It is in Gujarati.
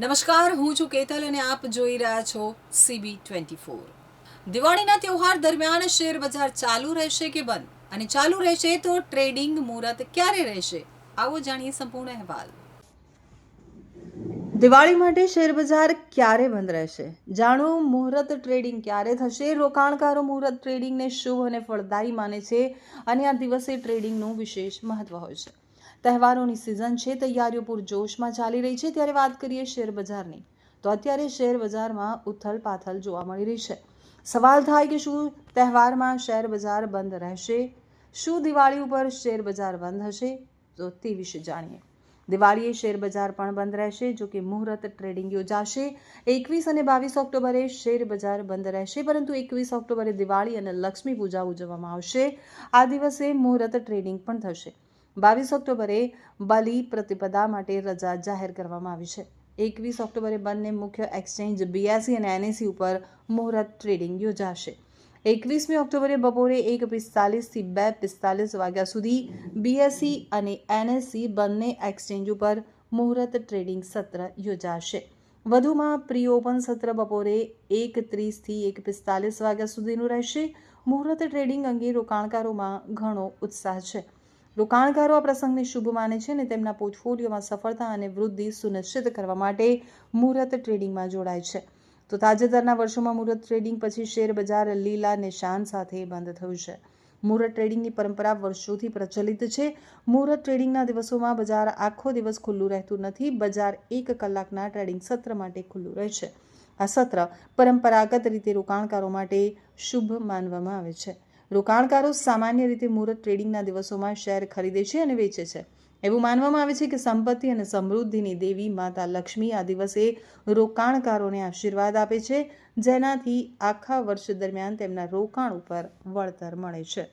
નમસ્કાર, હું છું કેતલ અને આપ જોઈ રહ્યા છો CB24। દિવાળીના તહેવાર દરમિયાન શેર બજાર ચાલુ રહેશે કે બંધ, અને ચાલુ રહેશે તો ટ્રેડિંગ મુહૂર્ત ક્યારે રહેશે, આવો જાણીએ સંપૂર્ણ અહેવાલ। દિવાળી માટે શેર બજાર ક્યારે બંધ રહેશે, જાણો મુહૂર્ત ટ્રેડિંગ ક્યારે થશે। રોકાણકારો મુહૂર્ત ટ્રેડિંગને શુભ અને ફળદાયી માને છે અને આ દિવસે ટ્રેડિંગનું વિશેષ મહત્વ હોય છે। તહેવારોની સિઝન છે, તૈયારીઓ પૂરજોશમાં ચાલી રહી છે, ત્યારે વાત કરીએ શેર બજારની તો અત્યારે શેર બજારમાં ઉથલ પાથલ જોવા મળી રહી છે। સવાલ થાય કે શું તહેવારમાં શેર બજાર બંધ રહેશે, શું દિવાળી ઉપર શેર બજાર બંધ હશે, તો તે વિશે જાણીએ। દિવાળીએ શેર બજાર પણ બંધ રહેશે, જો કે મુહૂર્ત ટ્રેડિંગ યોજાશે। 21 અને 22 ઓક્ટોબરે શેર બજાર બંધ રહેશે, પરંતુ 21 ઓક્ટોબરે દિવાળી અને લક્ષ્મી પૂજા ઉજવવામાં આવશે। આ દિવસે મુહૂર્ત ટ્રેડિંગ પણ થશે। 22 ઓક્ટોબરે બલિ પ્રતિપદા માટે રજા જાહેર કરવામાં આવી છે। 21 ઓક્ટોબરે બંને મુખ્ય એક્સચેન્જ BSE અને NSE ઉપર મુહૂર્ત ટ્રેડિંગ યોજાશે। 21મી ઓક્ટોબરે બપોરે 1:45 થી 2:45 વાગ્યા સુધી BSE અને NSE બંને એક્સચેન્જ ઉપર મુહૂર્ત ટ્રેડિંગ સત્ર યોજાશે। વધુમાં પ્રી ઓપન સત્ર બપોરે 1:30 થી 1:45 વાગ્યા સુધીનું રહેશે। મુહૂર્ત ટ્રેડિંગ અંગે રોકાણકારોમાં ઘણો ઉત્સાહ છે। રોકાણકારો આ પ્રસંગને શુભ માને છે અને તેમના પોર્ટફોલિયોમાં સફળતા અને વૃદ્ધિ સુનિશ્ચિત કરવા માટે મુહૂર્ત ટ્રેડિંગમાં જોડાય છે। તો તાજેતરના વર્ષોમાં મુહૂર્ત ટ્રેડિંગ પછી શેર બજાર લીલા નિશાન સાથે બંધ થયું છે। મુહૂર્ત ટ્રેડિંગની પરંપરા વર્ષોથી પ્રચલિત છે। મુહૂર્ત ટ્રેડિંગના દિવસોમાં બજાર આખો દિવસ ખુલ્લું રહેતું નથી, બજાર 1 કલાકના ટ્રેડિંગ સત્ર માટે ખુલ્લું રહે છે। આ સત્ર પરંપરાગત રીતે રોકાણકારો માટે શુભ માનવામાં આવે છે। રોકાણકારો સામાન્ય રીતે મુહૂર્ત ટ્રેડિંગના દિવસોમાં શેર ખરીદે છે અને વેચે છે। એવું માનવામાં આવે છે કે સંપત્તિ અને સમૃદ્ધિની દેવી માતા લક્ષ્મી આ દિવસે રોકાણકારોને આશીર્વાદ આપે છે, જેનાથી આખા વર્ષ દરમિયાન તેમના રોકાણ ઉપર વળતર મળે છે।